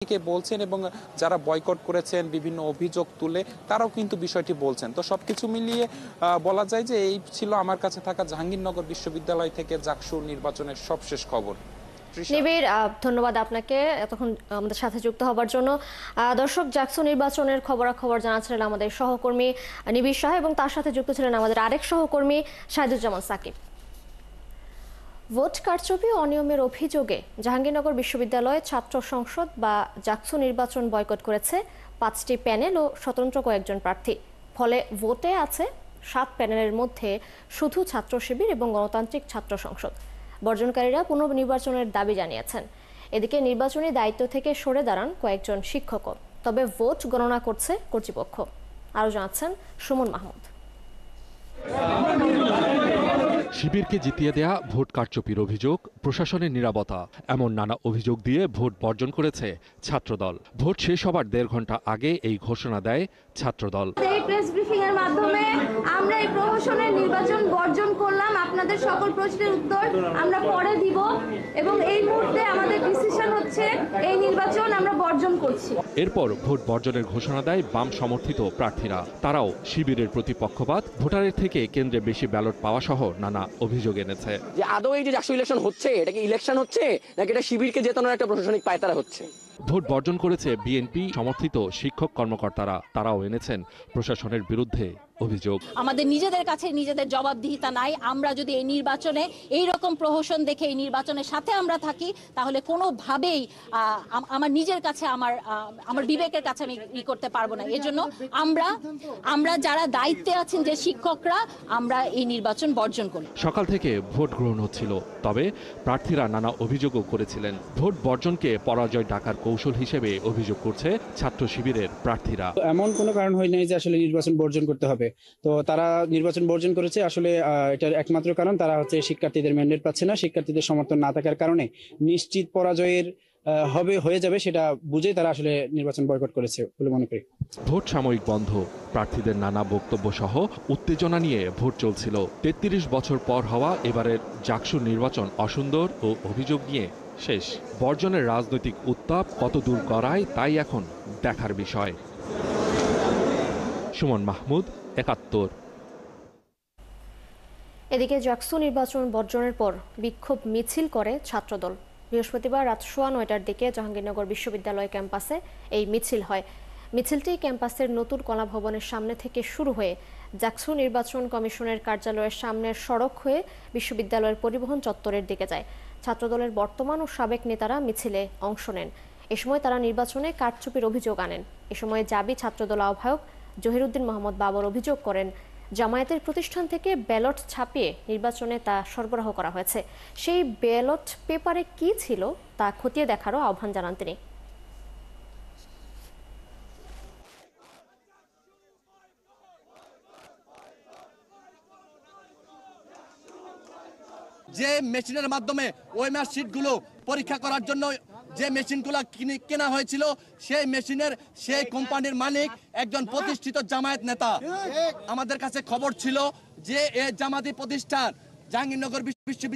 কে বলছেন এবং যারা বয়কট করেছেন বিভিন্ন অভিযোগ তুলে তারাও কিন্তু বিষয়টি বলছেন। তো সবকিছু মিলিয়ে বলা যায় যে এই ছিল আমার কাছে থাকা জাহাঙ্গীরনগর বিশ্ববিদ্যালয় থেকে জাকসু নির্বাচনের সবশেষ খবর। নিবিড়, ধন্যবাদ আপনাকে এতক্ষণ আমাদের সাথে যুক্ত হবার জন্য। দর্শক, জাকসু নির্বাচনের খবরাখবর জানাচ্ছিলেন আমাদের সহকর্মী নিবিড় শাহ এবং তার সাথে যুক্ত ছিলেন আমাদের আরেক সহকর্মী শাহিদুজ্জামান সাকিব। ভোট কারচুপি ও অনিয়মের অভিযোগে জাহাঙ্গীরনগর বিশ্ববিদ্যালয়ে ছাত্র সংসদ বা জাকসু নির্বাচন বয়কট করেছে 5টি প্যানেল ও স্বতন্ত্র কয়েকজন প্রার্থী। ফলে ভোটে আছে 7 প্যানেলের মধ্যে শুধু ছাত্র শিবির এবং গণতান্ত্রিক ছাত্র সংসদ। বর্জনকারীরা পুনর্নির্বাচনের দাবি জানিয়েছেন। এদিকে নির্বাচনী দায়িত্ব থেকে সরে দাঁড়ান কয়েকজন শিক্ষকও। তবে ভোট গণনা করছে কর্তৃপক্ষ। আরও জানাচ্ছেন সুমন মাহমুদ। শিবিরকে জিতিয়ে দেয়া ভোট কারচুপির অভিযোগ, প্রশাসনের নীরবতা, এমন নানা অভিযোগ দিয়ে ভোট বর্জন করেছে ছাত্রদল। ভোট শেষ হবার 1.5 ঘন্টা আগে এই ঘোষণা দেয় ছাত্রদল। এই প্রেস ব্রিফিং এর মাধ্যমে আমরা এই প্রহসনের নির্বাচন বর্জন করলাম। আপনাদের সকল প্রশ্নের উত্তর আমরা পরে দিব এবং এই মুহূর্তে আমাদের ডিসিশন হচ্ছে এই নির্বাচন আমরা বর্জন করছি। এরপর ভোট বর্জনের ঘোষণা দেয় বাম সমর্থিত প্রার্থীরা। তারাও শিবিরের প্রতি পক্ষপাত, ভোটারের থেকে কেন্দ্রে বেশি ব্যালট পাওয়া সহ নানা অভিযোগ এনেছে। যে আদৌ এই যে জাকসু ইলেকশন হচ্ছে, এটা কি ইলেকশন হচ্ছে নাকি এটা শিবিরকে জেতানোর একটা প্রশাসনিক পায়তারা হচ্ছে? ভোট বর্জন করেছে বিএনপি সমর্থিত শিক্ষক কর্মকর্তারা। তারাও এনেছেন প্রশাসনের বিরুদ্ধে অভিযোগ। আমাদের নিজেদের কাছে নিজেদের জবাবদিহিতা নাই। আমরা যদি এই নির্বাচনে এই রকম প্রহসন দেখে এই নির্বাচনের সাথে আমরা থাকি, তাহলে কোনোভাবেই আমার নিজের কাছে আমার বিবেকের কাছে আমি ই করতে পারবো না। এজন্য আমরা যারা দায়িত্বে আছেন যে শিক্ষকরা, আমরা এই নির্বাচন বর্জন করি। সকাল থেকে ভোট গ্রহণ হচ্ছিল, তবে প্রার্থীরা নানা অভিযোগও করেছিলেন। ভোট বর্জনকে পরাজয় ডাকার কৌশল হিসেবে অভিযোগ করছে ছাত্র শিবিরের প্রার্থীরা। এমন কোনো কারণ হয় নাই যে আসলে নির্বাচন বর্জন করতে হবে। তো তারা নির্বাচন বর্জন করেছে, আসলে এটার একমাত্র কারণ তারা হচ্ছে শিক্ষার্থীদের ম্যান্ডেট পাচ্ছে না। শিক্ষার্থীদের সমর্থন না থাকার কারণে নিশ্চিত পরাজয়ের হয়ে যাবে সেটা বুঝে তারা আসলে নির্বাচন বয়কট করেছে বলে মনে করি। ভোট সাময়িক বন্ধ, প্রার্থীদের নানা বক্তব্য সহ উত্তেজনা নিয়ে ভোট চলছিল। 33 বছর পর হওয়া এবারের জাকসু নির্বাচন অসুন্দর ও অভিযোগ নিয়ে শেষ। বর্জনের রাজনৈতিক উত্তাপ কত দূর গড়ায় তাই এখন দেখার বিষয়। সুমন মাহমুদ, 71। এদিকে জাকসু নির্বাচন বর্জনের পর বিক্ষোভ মিছিল করে ছাত্রদল। বৃহস্পতিবার রাত 9:15টার দিকে জাহাঙ্গীরনগর বিশ্ববিদ্যালয় ক্যাম্পাসে এই মিছিল হয়। মিছিলটি ক্যাম্পাসের নতুন কলা ভবনের সামনে থেকে শুরু হয়ে জাকসু নির্বাচন কমিশনের কার্যালয়ের সামনের সড়ক হয়ে বিশ্ববিদ্যালয়ের পরিবহন চত্বরের দিকে যায়। ছাত্রদলের বর্তমান ও সাবেক নেতারা মিছিলে অংশ নেন। এ সময় তারা নির্বাচনে কারচুপির অভিযোগ আনেন। এ সময় জাবি ছাত্রদল আহ্বায়ক জহিরুদ্দিন মোহাম্মদ বাবর অভিযোগ করেন, জামায়াতের প্রতিষ্ঠান থেকে ব্যালট ছাপিয়ে নির্বাচনে তা সরবরাহ করা হয়েছে। সেই ব্যালট পেপারে কি ছিল তা খতিয়ে দেখারও আহ্বান জানান তিনি। যে মেশিনের মাধ্যমে ওএমআর শিটগুলো পরীক্ষা করার জন্য যে মেশিনগুলো কেনা হয়েছিল, সেই মেশিনের সেই কোম্পানির মালিক একজন প্রতিষ্ঠিত জামায়াত নেতা। আমাদের কাছে খবর ছিল যে এই জামায়াতি প্রতিষ্ঠান জাহাঙ্গীরনগর বিশ্ববিদ্যালয়